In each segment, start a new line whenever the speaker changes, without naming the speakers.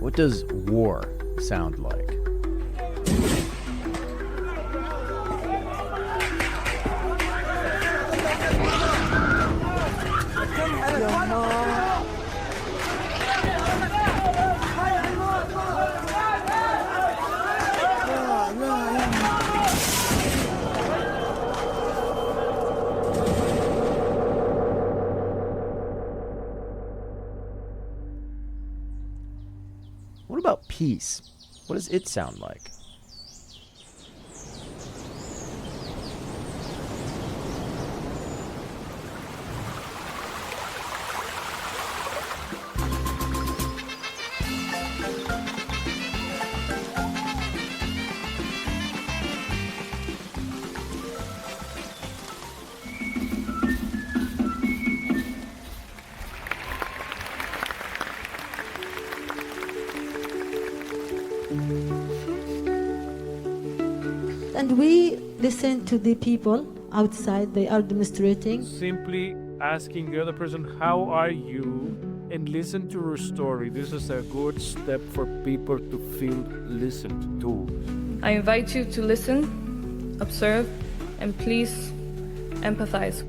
What does war sound like? What about peace? What does it sound like?
And we listen to the people outside, they are demonstrating.
Simply asking the other person, how are you? And listen to her story. This is a good step for people to feel listened to.
I invite you to listen, observe, and please empathize.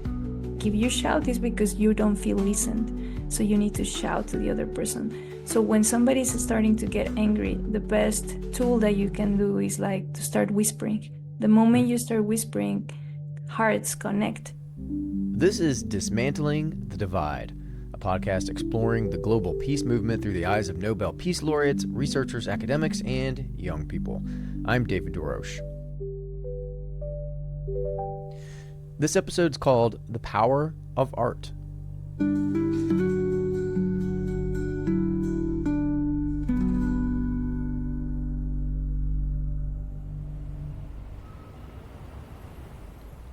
If you shout, it's because you don't feel listened. So you need to shout to the other person. So when somebody's starting to get angry, the best tool that you can do is like to start whispering. The moment you start whispering, hearts connect.
This is Dismantling the Divide, a podcast exploring the global peace movement through the eyes of Nobel Peace Laureates, researchers, academics, and young people. I'm David DeRoche. This episode's called The Power of Art.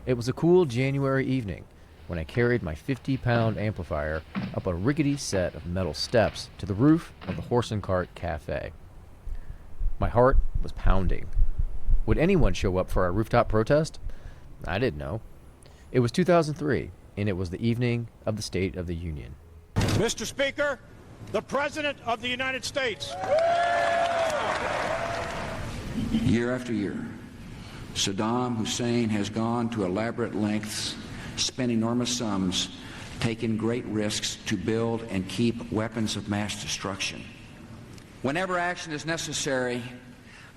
It was a cool January evening when I carried my 50-pound amplifier up a rickety set of metal steps to the roof of the Horse and Cart Cafe. My heart was pounding. Would anyone show up for our rooftop protest? I didn't know. It was 2003, and it was the evening of the State of the Union.
Mr. Speaker, the President of the United States.
Year after year, Saddam Hussein has gone to elaborate lengths, spent enormous sums, taken great risks to build and keep weapons of mass destruction. Whenever action is necessary,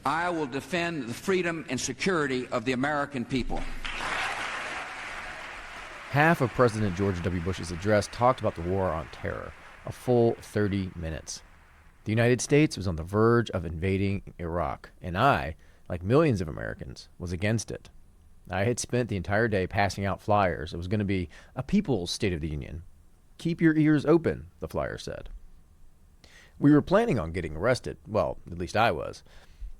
I will defend the freedom and security of the American people.
Half of President George W. Bush's address talked about the war on terror, a full 30 minutes. The United States was on the verge of invading Iraq, and I, like millions of Americans, was against it. I had spent the entire day passing out flyers. It was going to be a people's State of the Union. Keep your ears open, the flyer said. We were planning on getting arrested. Well, at least I was.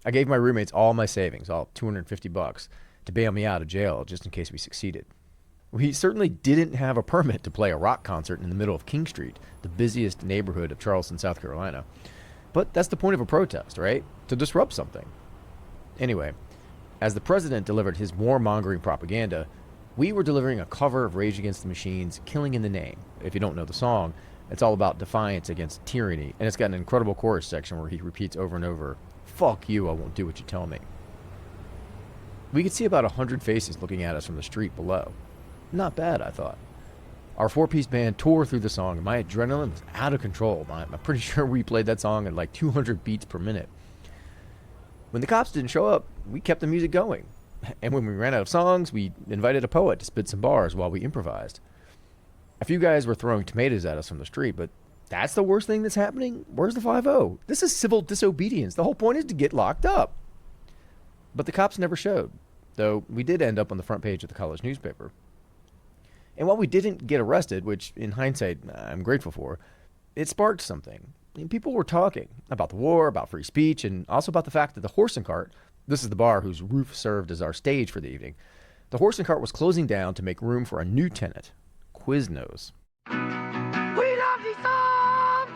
I gave my roommates all my savings, all $250, to bail me out of jail just in case we succeeded. We certainly didn't have a permit to play a rock concert in the middle of King Street, the busiest neighborhood of Charleston, South Carolina. But that's the point of a protest, right? To disrupt something. Anyway, as the president delivered his warmongering propaganda, we were delivering a cover of Rage Against the Machine's Killing in the Name. If you don't know the song, it's all about defiance against tyranny, and it's got an incredible chorus section where he repeats over and over, "Fuck you, I won't do what you tell me." We could see about 100 faces looking at us from the street below. Not bad, I thought. Our four-piece band tore through the song, and my adrenaline was out of control. I'm pretty sure we played that song at like 200 beats per minute. When the cops didn't show up, we kept the music going. And when we ran out of songs, we invited a poet to spit some bars while we improvised. A few guys were throwing tomatoes at us from the street, but that's the worst thing that's happening? Where's the 5-0? This is civil disobedience. The whole point is to get locked up. But the cops never showed, though we did end up on the front page of the college newspaper. And while we didn't get arrested, which in hindsight I'm grateful for, it sparked something. People were talking about the war, about free speech, and also about the fact that the Horse and Cart, this is the bar whose roof served as our stage for the evening, the Horse and Cart was closing down to make room for a new tenant, Quiznos.
We love these subs!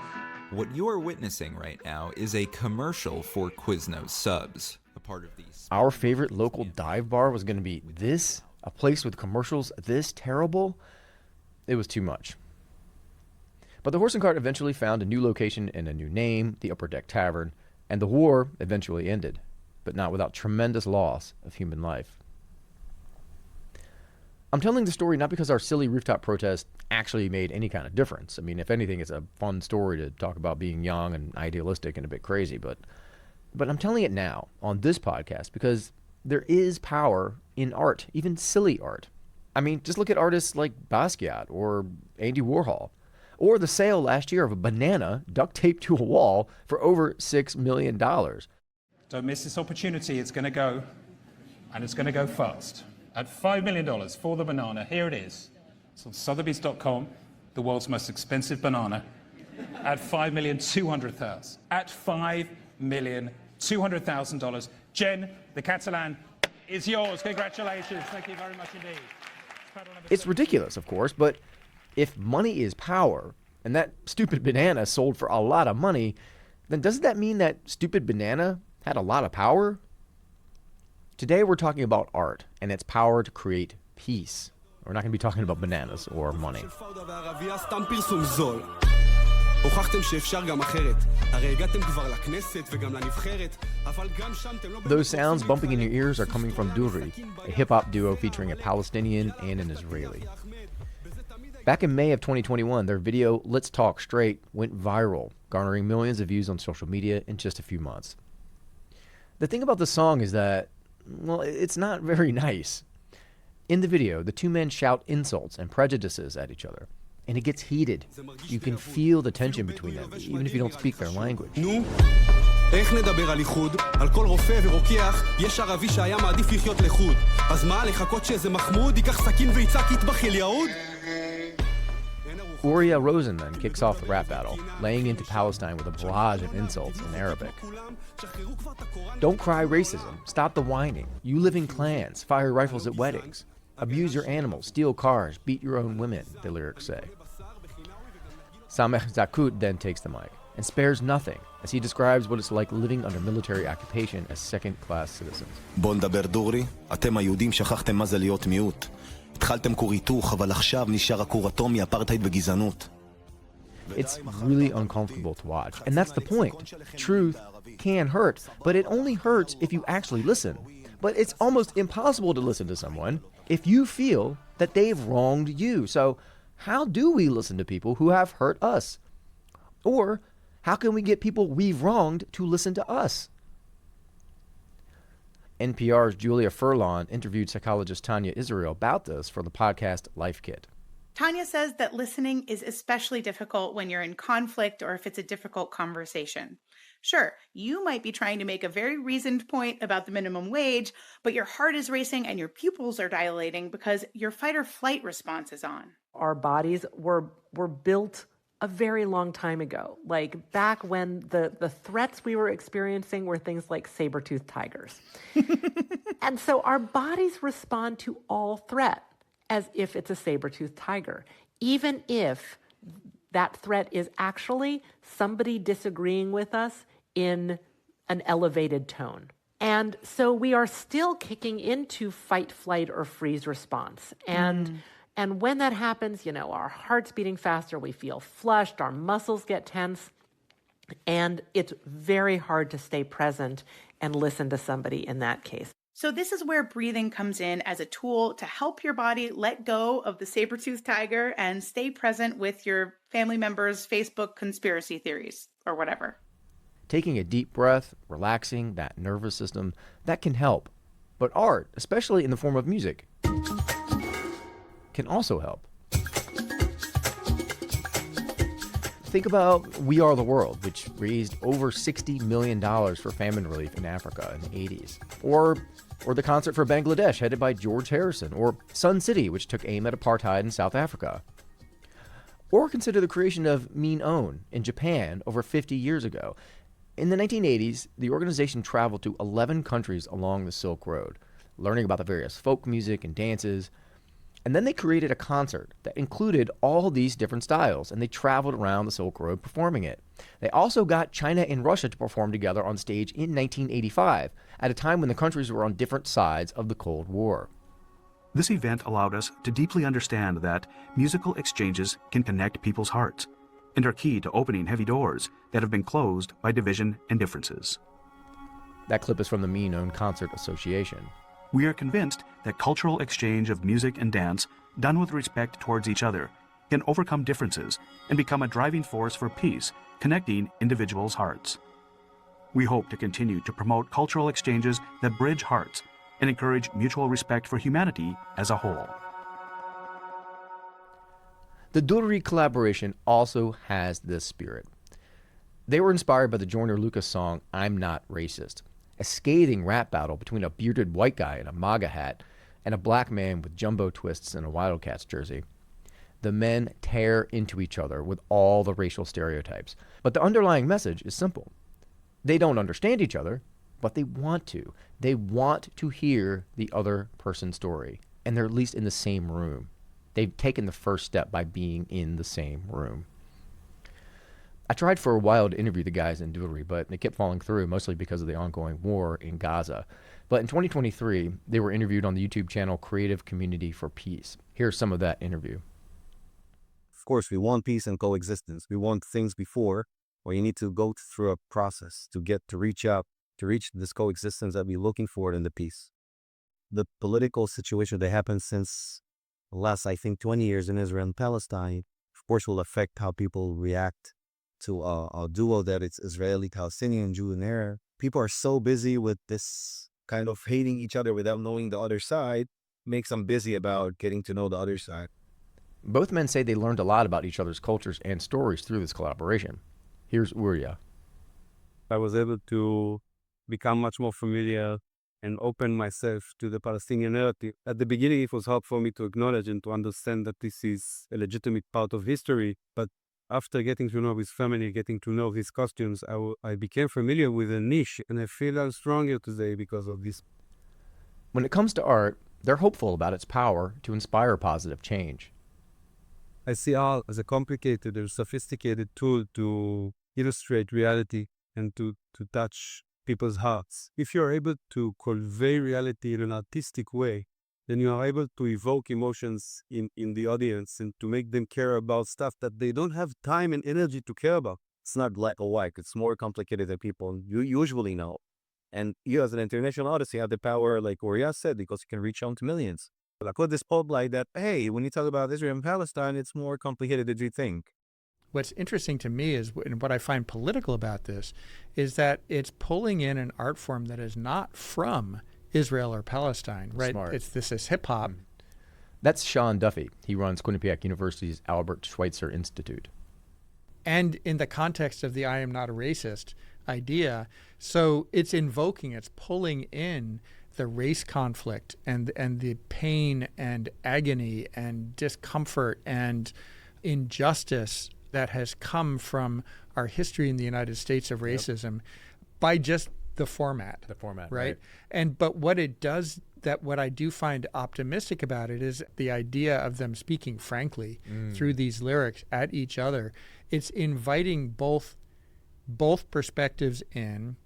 What you are witnessing right now is a commercial for Quiznos subs, a part of these.
Our favorite local dive bar was going to be this? A place with commercials this terrible? It was too much. But the horse and cart eventually found a new location and a new name, the Upper Deck Tavern, and the war eventually ended, but not without tremendous loss of human life. I'm telling the story not because our silly rooftop protest actually made any kind of difference. I mean, if anything, it's a fun story to talk about being young and idealistic and a bit crazy, but I'm telling it now on this podcast because there is power in art, even silly art. I mean, just look at artists like Basquiat or Andy Warhol, or the sale last year of a banana duct taped to a wall for over $6 million.
Don't miss this opportunity. It's going to go, and it's going to go fast. At $5 million for the banana, here it is. It's on Sotheby's.com, the world's most expensive banana, at $5,200,000. At $5,200,000. Jen, the Catalan, is yours. Congratulations. Thank you very much indeed.
It's ridiculous, of course, but if money is power, and that stupid banana sold for a lot of money, then doesn't that mean that stupid banana had a lot of power? Today we're talking about art and its power to create peace. We're not going to be talking about bananas or money. Those sounds bumping in your ears are coming from Duri, a hip-hop duo featuring a Palestinian and an Israeli. Back in May of 2021, their video, Let's Talk Straight, went viral, garnering millions of views on social media in just a few months. The thing about the song is that, well, it's not very nice. In the video, the two men shout insults and prejudices at each other, and it gets heated. You can feel the tension between them, even if you don't speak their language.
איך נדבר על איחוד? על כל רופא ורוקח יש ערבי שהיה מעדיף לחיות לחוד. אז מה, לחכות שאיזה מחמוד ייקח סכין ויצעק יטבח אל יהוד?
Uriah Rosen then kicks off the rap battle, laying into Palestine with a barrage of insults in Arabic. Don't cry racism, stop the whining, you live in clans, fire rifles at weddings, abuse your animals, steal cars, beat your own women, the lyrics say. Sameh Zakut then takes the mic and spares nothing as he describes what it's like living under military occupation as second-class citizens.
בוא נדבר דורי, אתם היהודים שכחתם מה זה להיות מיעוט. התחלתם כור היתוך, אבל עכשיו נשאר הכור אטומי, אפרטהייד וגזענות.
It's really uncomfortable to watch, and that's the point. Truth can hurt, but it only hurts if you actually listen. But it's almost impossible to listen to someone if you feel that they've wronged you. So how do we listen to people who have hurt us? Or how can we get people we've wronged to listen to us? NPR's Julia Furlan interviewed psychologist Tanya Israel about this for the podcast Life Kit.
Tanya says that listening is especially difficult when you're in conflict or if it's a difficult conversation. Sure, you might be trying to make a very reasoned point about the minimum wage, but your heart is racing and your pupils are dilating because your fight or flight response is on.
Our bodies were built a very long time ago, like back when the threats we were experiencing were things like saber-toothed tigers. And so our bodies respond to all threat as if it's a saber-toothed tiger, even if that threat is actually somebody disagreeing with us in an elevated tone. And so we are still kicking into fight, flight, or freeze response. And when that happens, our heart's beating faster, we feel flushed, our muscles get tense, and it's very hard to stay present and listen to somebody in that case.
So this is where breathing comes in as a tool to help your body let go of the saber-toothed tiger and stay present with your family members' Facebook conspiracy theories or whatever.
Taking a deep breath, relaxing that nervous system, that can help. But art, especially in the form of music, can also help. Think about We Are the World, which raised over $60 million for famine relief in Africa in the 80s. Or the concert for Bangladesh headed by George Harrison. Or Sun City, which took aim at apartheid in South Africa. Or consider the creation of Min On in Japan over 50 years ago. In the 1980s, the organization traveled to 11 countries along the Silk Road, learning about the various folk music and dances. And then they created a concert that included all these different styles, and they traveled around the Silk Road performing it. They also got China and Russia to perform together on stage in 1985, at a time when the countries were on different sides of the Cold War.
This event allowed us to deeply understand that musical exchanges can connect people's hearts. and are key to opening heavy doors that have been closed by division and differences.
That clip is from the Me-Known Concert Association.
We are convinced that cultural exchange of music and dance, done with respect towards each other, can overcome differences and become a driving force for peace, connecting individuals' hearts. We hope to continue to promote cultural exchanges that bridge hearts and encourage mutual respect for humanity as a whole.
The Durri collaboration also has this spirit. They were inspired by the Joyner Lucas song, I'm Not Racist, a scathing rap battle between a bearded white guy in a MAGA hat and a black man with jumbo twists and a Wildcats jersey. The men tear into each other with all the racial stereotypes. But the underlying message is simple. They don't understand each other, but they want to. They want to hear the other person's story, and they're at least in the same room. They've taken the first step by being in the same room. I tried for a while to interview the guys in Durri, but they kept falling through, mostly because of the ongoing war in Gaza. But in 2023, they were interviewed on the YouTube channel Creative Community for Peace. Here's some of that interview.
Of course, we want peace and coexistence. We want things before where you need to go through a process to reach this coexistence that we're looking for in the peace. The political situation that happened since the last, I think, 20 years in Israel and Palestine, of course, will affect how people react to a duo that it's Israeli, Palestinian, Jew and Arab. People are so busy with this kind of hating each other without knowing the other side, makes them busy about getting to know the other side.
Both men say they learned a lot about each other's cultures and stories through this collaboration. Here's Uriah.
I was able to become much more familiar and open myself to the Palestinian narrative. At the beginning, it was hard for me to acknowledge and to understand that this is a legitimate part of history. But after getting to know his family, getting to know his costumes, I became familiar with a niche, and I feel I'm stronger today because of this.
When it comes to art, they're hopeful about its power to inspire positive change.
I see art as a complicated and sophisticated tool to illustrate reality and to touch people's hearts. If you're able to convey reality in an artistic way, then you are able to evoke emotions in the audience and to make them care about stuff that they don't have time and energy to care about.
It's not black or white. It's more complicated than people usually know. And you as an international artist, you have the power, like Uriah said, because you can reach out to millions. I put this spotlight that, hey, when you talk about Israel and Palestine, it's more complicated than you think.
What's interesting to me is, and what I find political about this, is that it's pulling in an art form that is not from Israel or Palestine, right?
Smart.
This is hip-hop.
That's Sean Duffy. He runs Quinnipiac University's Albert Schweitzer Institute.
And in the context of the I am not a racist idea, so it's pulling in the race conflict and the pain and agony and discomfort and injustice that has come from our history in the United States of racism by just the format.
The format,
right? But what it does, what I do find optimistic about it is the idea of them speaking frankly through these lyrics at each other. It's inviting both perspectives in,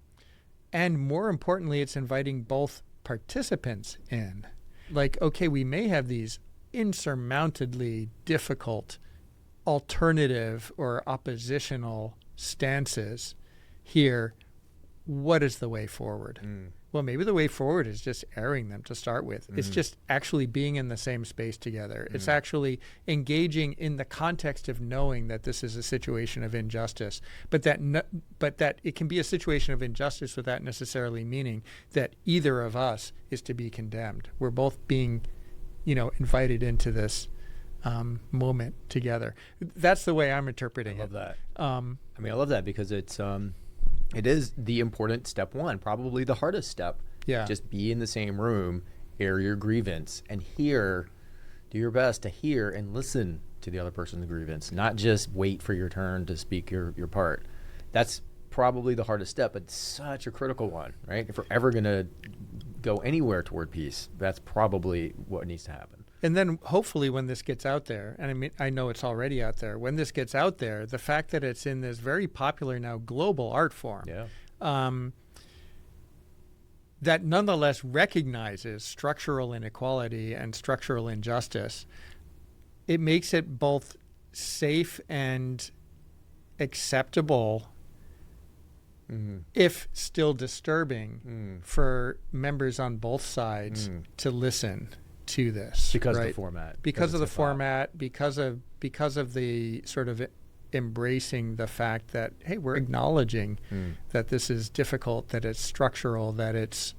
and more importantly, it's inviting both participants in. Like, okay, we may have these insurmountably difficult alternative or oppositional stances here. What is the way forward? Well, maybe the way forward is just airing them to start with. It's just actually being in the same space together. It's actually engaging in the context of knowing that this is a situation of injustice, but that it can be a situation of injustice without necessarily meaning that either of us is to be condemned. We're both being, invited into this moment together. That's the way I'm interpreting it.
I love that. I love that because it is the important step one, probably the hardest step.
Yeah.
Just be in the same room, air your grievance, and do your best to hear and listen to the other person's grievance, not just wait for your turn to speak your part. That's probably the hardest step, but such a critical one, right? If we're ever going to go anywhere toward peace, that's probably what needs to happen.
And then hopefully when this gets out there, and I know it's already out there, when this gets out there, the fact that it's in this very popular now global art form, that nonetheless recognizes structural inequality and structural injustice, it makes it both safe and acceptable, if still disturbing, for members on both sides to listen to this.
Because of the format.
Because of the format, because of the sort of embracing the fact that, hey, we're acknowledging that this is difficult, that it's structural, that it's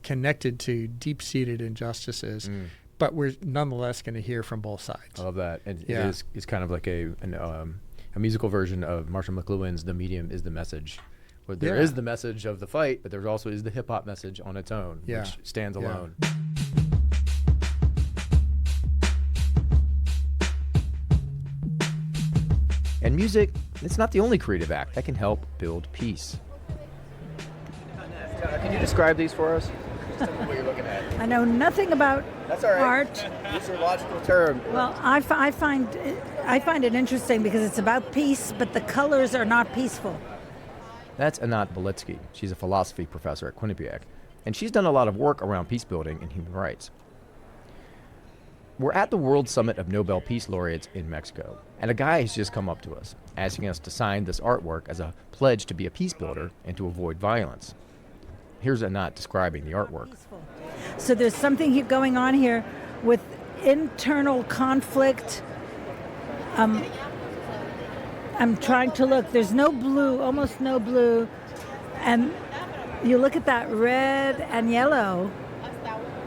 connected to deep-seated injustices, but we're nonetheless going to hear from both sides.
I love that. And it's kind of like a musical version of Marshall McLuhan's "The Medium is the Message," where there is the message of the fight, but there also is the hip-hop message on its own, which stands alone. And music, it's not the only creative act that can help build peace. Can you describe these for us? Just tell me what you're looking at.
I know nothing about art.
It's a logical term.
Well, I find it interesting because it's about peace, but the colors are not peaceful.
That's Anat Belitsky. She's a philosophy professor at Quinnipiac, and she's done a lot of work around peace building and human rights. We're at the World Summit of Nobel Peace Laureates in Mexico, and a guy has just come up to us, asking us to sign this artwork as a pledge to be a peace builder and to avoid violence. Here's Anat describing the artwork.
So there's something going on here with internal conflict. I'm trying to look. There's no blue, almost no blue. And you look at that red and yellow,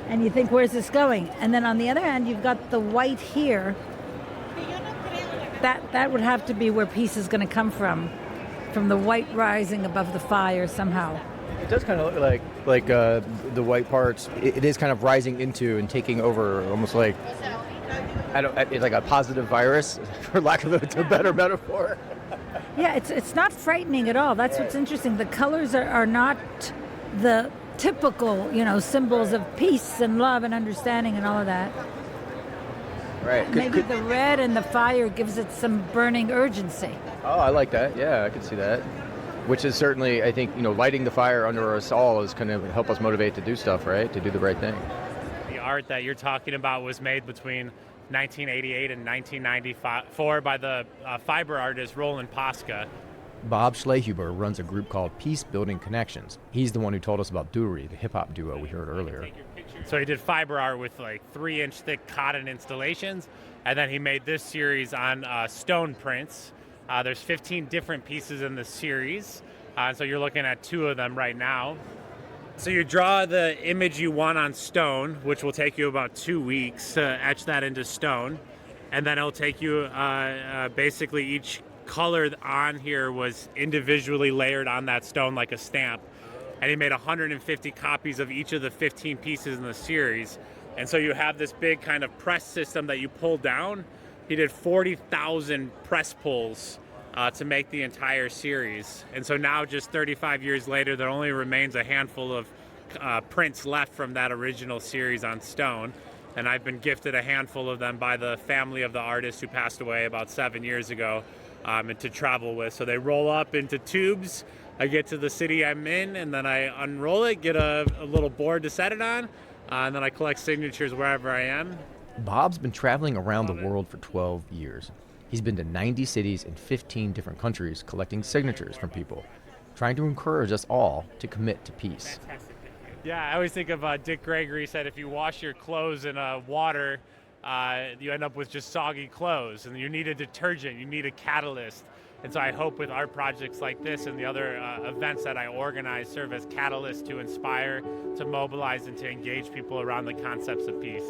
and you think, where's this going? And then on the other hand, you've got the white here. That would have to be where peace is going to come from the white rising above the fire somehow.
It does kind of look like the white parts. It is kind of rising into and taking over, almost like it's like a positive virus, for lack of a better metaphor.
Yeah, it's not frightening at all. That's what's interesting. The colors are not the typical, symbols of peace and love and understanding and all of that.
Right.
Maybe the red and the fire gives it some burning urgency.
Oh, I like that. Yeah, I can see that. Which is certainly, I think, lighting the fire under us all is going to help us motivate to do stuff, right? To do the right thing.
The art that you're talking about was made between 1988 and 1994 by the fiber artist Roland Posca.
Bob Schlehuber runs a group called Peace Building Connections. He's the one who told us about Duri, the hip-hop duo we heard earlier.
So he did fiber art with like 3-inch thick cotton installations, and then he made this series on stone prints. There's 15 different pieces in the series, so you're looking at 2 of them right now. So you draw the image you want on stone, which will take you about 2 weeks to etch that into stone, and then it'll take you basically each color on here was individually layered on that stone like a stamp, and he made 150 copies of each of the 15 pieces in the series. And so you have this big kind of press system that you pull down. He did 40,000 press pulls to make the entire series. And so now, just 35 years later, there only remains a handful of prints left from that original series on stone. And I've been gifted a handful of them by the family of the artist who passed away about 7 years ago, and to travel with. So they roll up into tubes. I get to the city I'm in, and then I unroll it, get a little board to set it on, and then I collect signatures wherever I am.
Bob's been traveling around the world for 12 years. He's been to 90 cities in 15 different countries collecting signatures from people, trying to encourage us all to commit to peace.
Yeah, I always think of Dick Gregory said if you wash your clothes in water, you end up with just soggy clothes, and you need a detergent, you need a catalyst. And so I hope with art projects like this and the other events that I organize serve as catalysts to inspire, to mobilize, and to engage people around the concepts of peace.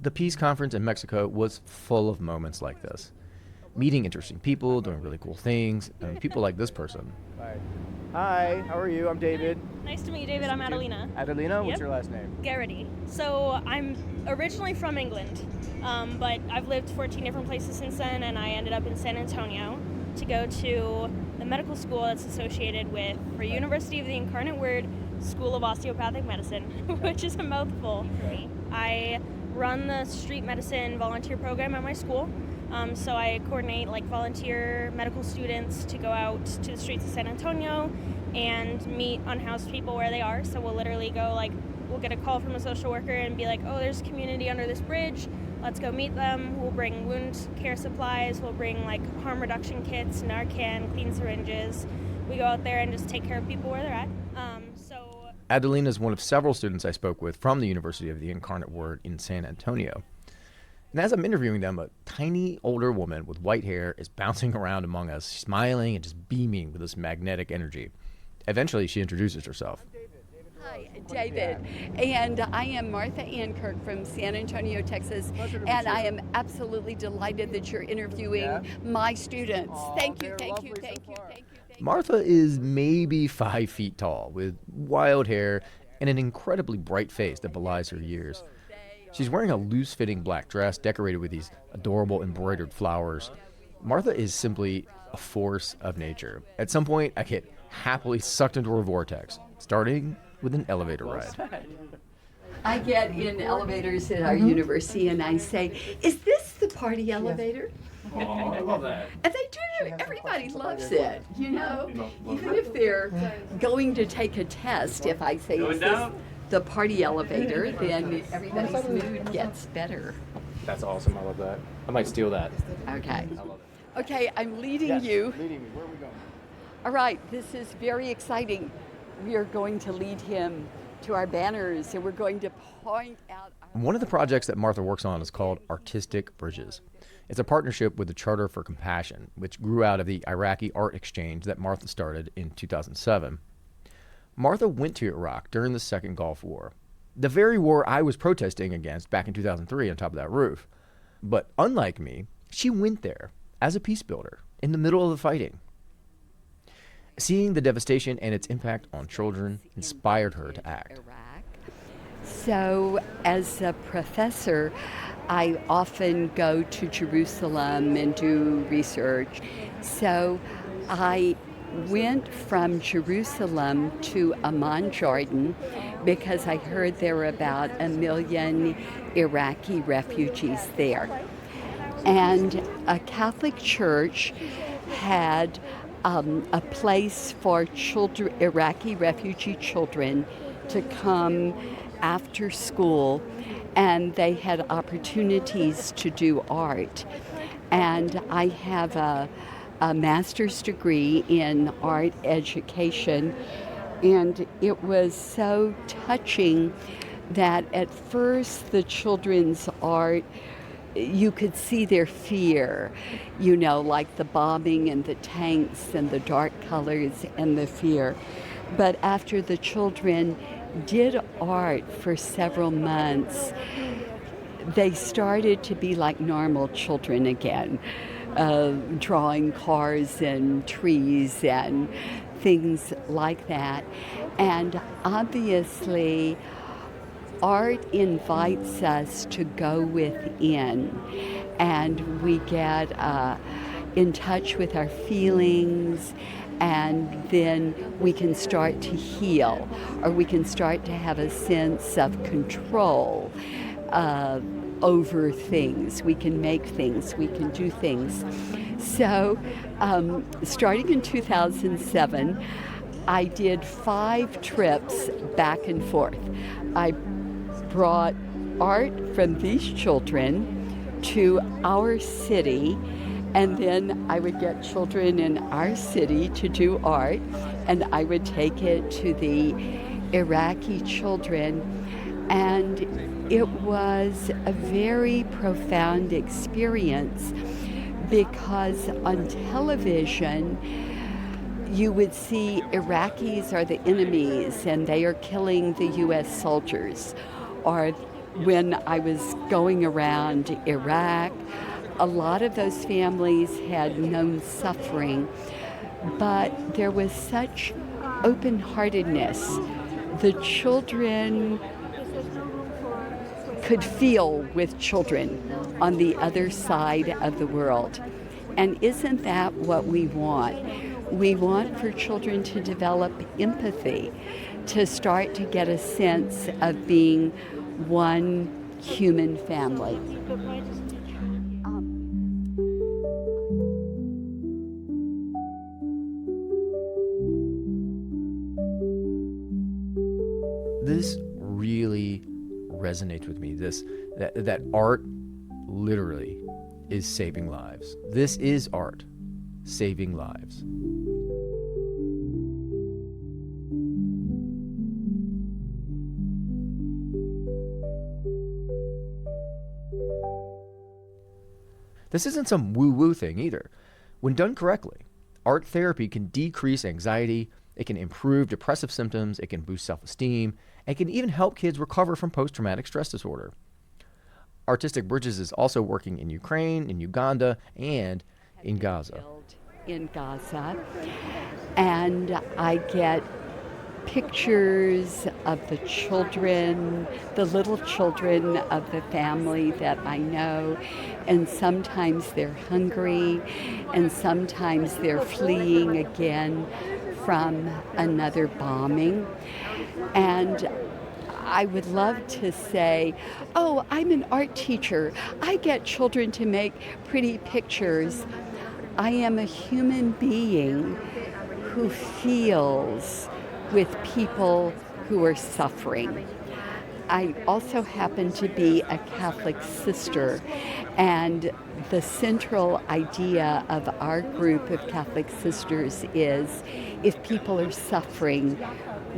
The Peace Conference in Mexico was full of moments like this. Meeting interesting people, doing really cool things, and people like this person.
Hi, how are you? I'm David.
Nice to meet you, David. I'm Adelina.
Adelina? What's your last name?
Garrity. So I'm originally from England, but I've lived 14 different places since then, and I ended up in San Antonio to go to the medical school that's associated with for University of the Incarnate Word School of Osteopathic Medicine, which is a mouthful. I run the street medicine volunteer program at my school. So I coordinate volunteer medical students to go out to the streets of San Antonio and meet unhoused people where they are. So we'll literally go we'll get a call from a social worker and be like, oh, there's a community under this bridge. Let's go meet them. We'll bring wound care supplies. We'll bring like harm reduction kits, Narcan, clean syringes. We go out there and just take care of people where they're at.
Adelina is one of several students I spoke with from the University of the Incarnate Word in San Antonio. And as I'm interviewing them, a tiny older woman with white hair is bouncing around among us, smiling and just beaming with this magnetic energy. Eventually, she introduces herself.
Hi, David, and I am Martha Ankirk from San Antonio, Texas, and I am absolutely delighted that you're interviewing my students. Thank you, thank you, thank you, thank you.
Martha is maybe 5 feet tall, with wild hair and an incredibly bright face that belies her years. She's wearing a loose-fitting black dress decorated with these adorable embroidered flowers. Martha is simply a force of nature. At some point, I get happily sucked into her vortex, starting with an elevator ride.
I get in elevators at our university and I say, is this the party elevator?
Oh, I love that.
And they do. Everybody loves it, you know? Even if they're going to take a test, if I say, is this the party elevator, then everybody's mood gets better.
That's awesome. I love that. I might steal that.
Okay.
I love it.
Okay, I'm leading you.
Leading me. Where are we going?
All right, this is very exciting. We are going to lead him to our banners and we're going to point out.
One of the projects that Martha works on is called Artistic Bridges. It's a partnership with the Charter for Compassion, which grew out of the Iraqi art exchange that Martha started in 2007. Martha went to Iraq during the Second Gulf War, the very war I was protesting against back in 2003 on top of that roof. But unlike me, she went there as a peace builder in the middle of the fighting. Seeing the devastation and its impact on children inspired her to act.
So, as a professor, I often go to Jerusalem and do research. So, I went from Jerusalem to Amman, Jordan, because I heard there were about 1 million Iraqi refugees there. And a Catholic church had a place for children, Iraqi refugee children, to come after school, and they had opportunities to do art. And I have a master's degree in art education, and it was so touching that at first the children's art, you could see their fear, you know, like the bombing and the tanks and the dark colors and the fear. But after the children did art for several months, they started to be like normal children again, drawing cars and trees and things like that. And obviously, art invites us to go within, and we get in touch with our feelings, and then we can start to heal, or we can start to have a sense of control over things. We can make things, we can do things. So starting in 2007, I did 5 trips back and forth. I brought art from these children to our city, and then I would get children in our city to do art, and I would take it to the Iraqi children. And it was a very profound experience, because on television, you would see Iraqis are the enemies and they are killing the U.S. soldiers. Or when I was going around Iraq, a lot of those families had known suffering, but there was such open-heartedness. The children could feel with children on the other side of the world. And isn't that what we want? We want for children to develop empathy, to start to get a sense of being one human family.
This really that art literally is saving lives. This is art saving lives. This isn't some woo-woo thing either. When done correctly, art therapy can decrease anxiety, it can improve depressive symptoms, it can boost self-esteem, and can even help kids recover from post-traumatic stress disorder. Artistic Bridges is also working in Ukraine, in Uganda, and in Gaza.
In Gaza, and I get pictures of the children, the little children of the family that I know, and sometimes they're hungry, and sometimes they're fleeing again from another bombing. And I would love to say, oh, I'm an art teacher. I get children to make pretty pictures. I am a human being who feels with people who are suffering. I also happen to be a Catholic sister, and the central idea of our group of Catholic sisters is if people are suffering,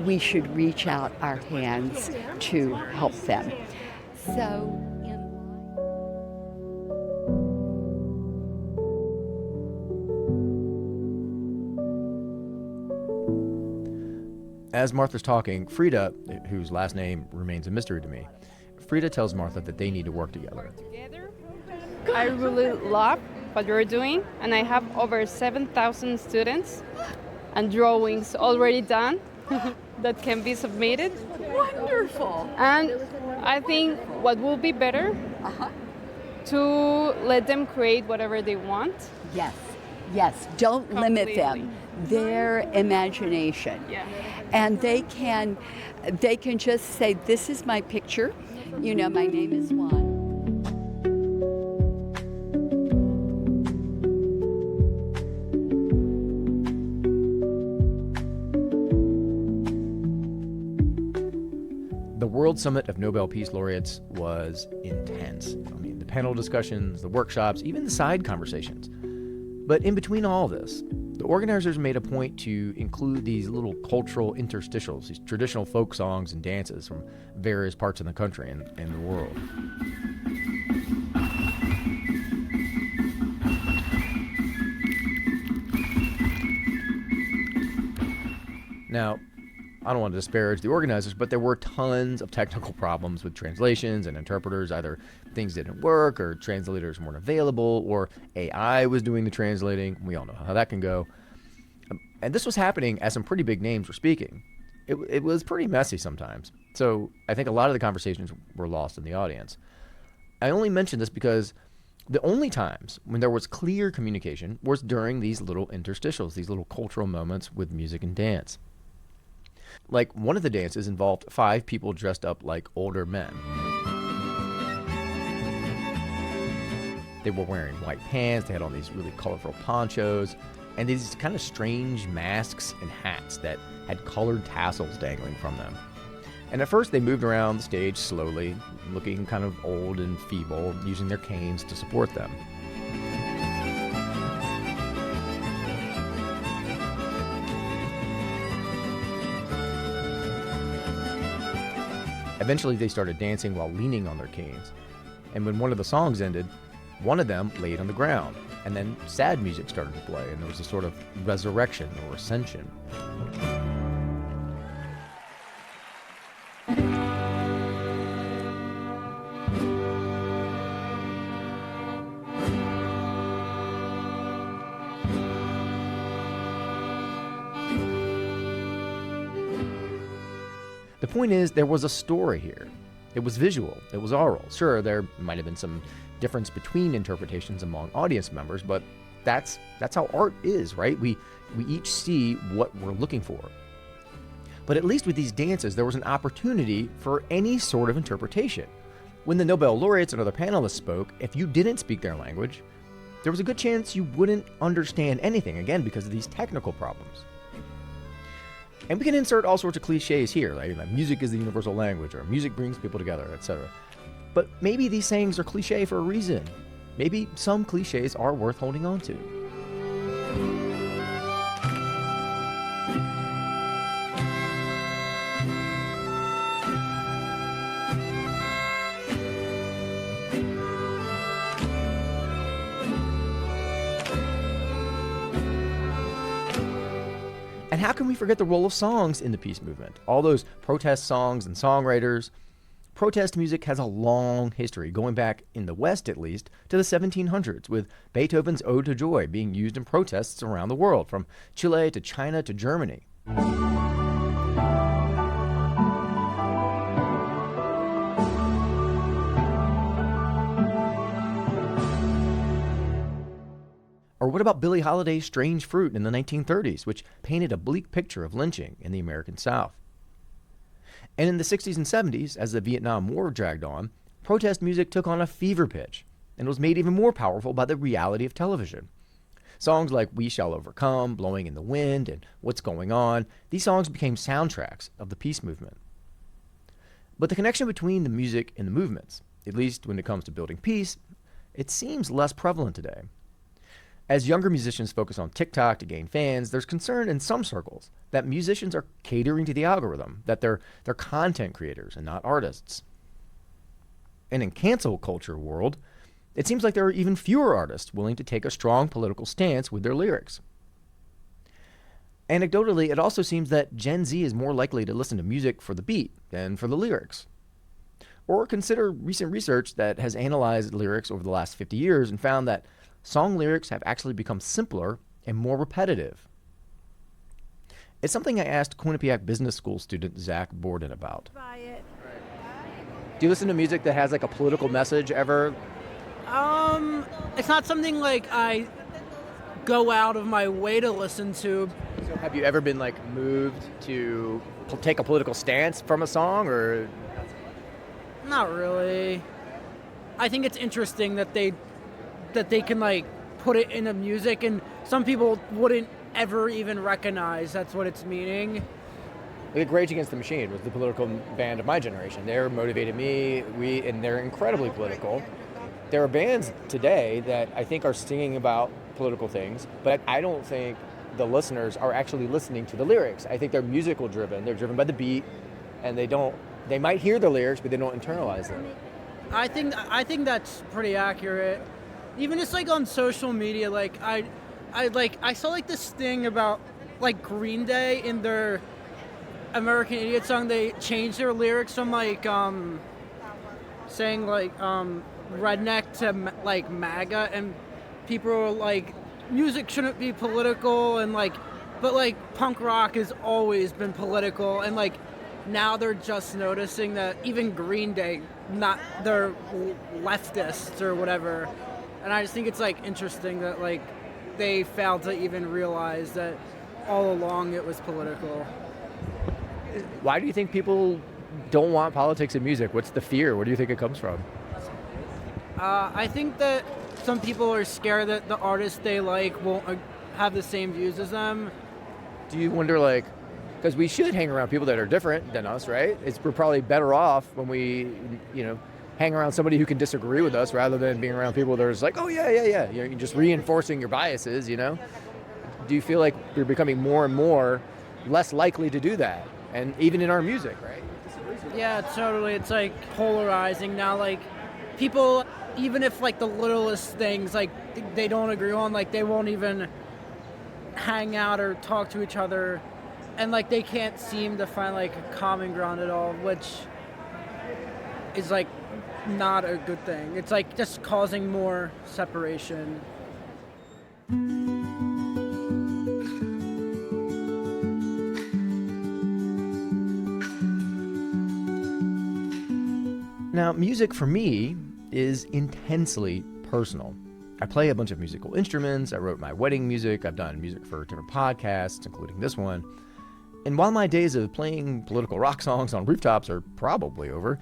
we should reach out our hands to help them. So,
as Martha's talking, Frida, whose last name remains a mystery to me, Frida tells Martha that they need to work together.
I really love what you're doing, and I have over 7,000 students and drawings already done that can be submitted.
Wonderful.
And I think what will be better to let them create whatever they want.
Yes, don't limit them. Their imagination.
Yeah.
And they can just say, this is my picture. You know, my name is Juan.
The World Summit of Nobel Peace Laureates was intense. I mean, the panel discussions, the workshops, even the side conversations. But in between all this, the organizers made a point to include these little cultural interstitials, these traditional folk songs and dances from various parts of the country and the world. Now, I don't want to disparage the organizers, but there were tons of technical problems with translations and interpreters. Either things didn't work, or translators weren't available, or AI was doing the translating. We all know how that can go. And this was happening as some pretty big names were speaking. It was pretty messy sometimes. So I think a lot of the conversations were lost in the audience. I only mention this because the only times when there was clear communication was during these little interstitials, these little cultural moments with music and dance. Like, one of the dances involved 5 people dressed up like older men. They were wearing white pants, they had on these really colorful ponchos, and these kind of strange masks and hats that had colored tassels dangling from them. And at first they moved around the stage slowly, looking kind of old and feeble, using their canes to support them. Eventually they started dancing while leaning on their canes. And when one of the songs ended, one of them laid on the ground. And then sad music started to play, and there was a sort of resurrection or ascension. The point is, there was a story here. It was visual, it was oral. Sure, there might have been some difference between interpretations among audience members, but that's how art is, right? We each see what we're looking for. But at least with these dances, there was an opportunity for any sort of interpretation. When the Nobel laureates and other panelists spoke, if you didn't speak their language, there was a good chance you wouldn't understand anything, again, because of these technical problems. And we can insert all sorts of cliches here, like music is the universal language, or music brings people together, etc. But maybe these sayings are cliche for a reason. Maybe some cliches are worth holding on to. And how can we forget the role of songs in the peace movement? All those protest songs and songwriters. Protest music has a long history, going back, in the West at least, to the 1700s, with Beethoven's Ode to Joy being used in protests around the world, from Chile to China to Germany. Or what about Billie Holiday's Strange Fruit in the 1930s, which painted a bleak picture of lynching in the American South? And in the 60s and 70s, as the Vietnam War dragged on, protest music took on a fever pitch and was made even more powerful by the reality of television. Songs like We Shall Overcome, Blowing in the Wind, and What's Going On, these songs became soundtracks of the peace movement. But the connection between the music and the movements, at least when it comes to building peace, it seems less prevalent today. As younger musicians focus on TikTok to gain fans, there's concern in some circles that musicians are catering to the algorithm, that they're content creators and not artists. And in cancel culture world, it seems like there are even fewer artists willing to take a strong political stance with their lyrics. Anecdotally, it also seems that Gen Z is more likely to listen to music for the beat than for the lyrics. Or consider recent research that has analyzed lyrics over the last 50 years and found that song lyrics have actually become simpler and more repetitive. It's something I asked Quinnipiac Business School student Zach Borden about. Do you listen to music that has like a political message ever?
It's not something like I go out of my way to listen to.
So have you ever been like moved to take a political stance from a song, or?
Not really. I think it's interesting that they can like put it into music, and some people wouldn't ever even recognize that's what it's meaning.
Like Rage Against the Machine was the political band of my generation. They motivated me, and they're incredibly political. There are bands today that I think are singing about political things, but I don't think the listeners are actually listening to the lyrics. I think they're musical driven. They're driven by the beat, and they might hear the lyrics, but they don't internalize them.
I think that's pretty accurate. Even just like on social media, like I saw like this thing about like Green Day in their American Idiot song. They changed their lyrics from like saying like redneck to like MAGA, and people were like, music shouldn't be political, and like, but like punk rock has always been political, and like now they're just noticing that even Green Day, they're leftists or whatever. And I just think it's like interesting that like they failed to even realize that all along it was political.
Why do you think people don't want politics in music? What's the fear? Where do you think it comes from?
I think that some people are scared that the artists they like won't have the same views as them.
Do you wonder, like, because we should hang around people that are different than us, right? We're probably better off when we, hang around somebody who can disagree with us rather than being around people that are just like, oh, yeah. You're just reinforcing your biases, Do you feel like you're becoming more and more less likely to do that? And even in our music, right?
Yeah, totally. It's like polarizing now. Like people, even if like the littlest things like they don't agree on, like they won't even hang out or talk to each other. And like they can't seem to find like a common ground at all, which is like not a good thing. It's like just causing more separation.
Now, music for me is intensely personal. I play a bunch of musical instruments. I wrote my wedding music. I've done music for different podcasts, including this one. And while my days of playing political rock songs on rooftops are probably over,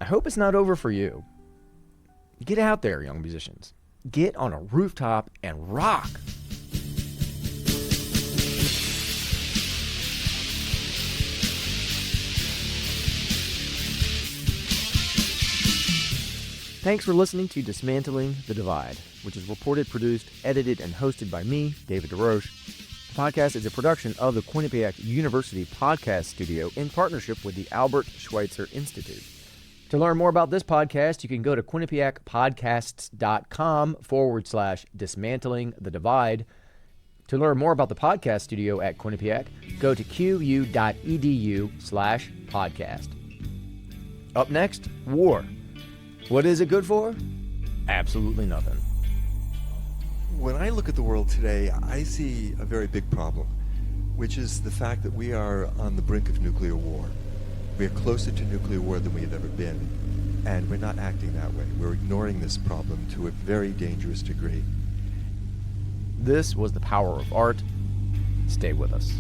I hope it's not over for you. Get out there, young musicians. Get on a rooftop and rock. Thanks for listening to Dismantling the Divide, which is reported, produced, edited, and hosted by me, David DeRoche. The podcast is a production of the Quinnipiac University Podcast Studio in partnership with the Albert Schweitzer Institute. To learn more about this podcast, you can go to quinnipiacpodcasts.com/dismantling the divide. To learn more about the podcast studio at Quinnipiac, go to qu.edu/podcast. Up next, war. What is it good for? Absolutely nothing.
When I look at the world today, I see a very big problem, which is the fact that we are on the brink of nuclear war. We are closer to nuclear war than we have ever been, and we're not acting that way. We're ignoring this problem to a very dangerous degree.
This was The Power of Art. Stay with us.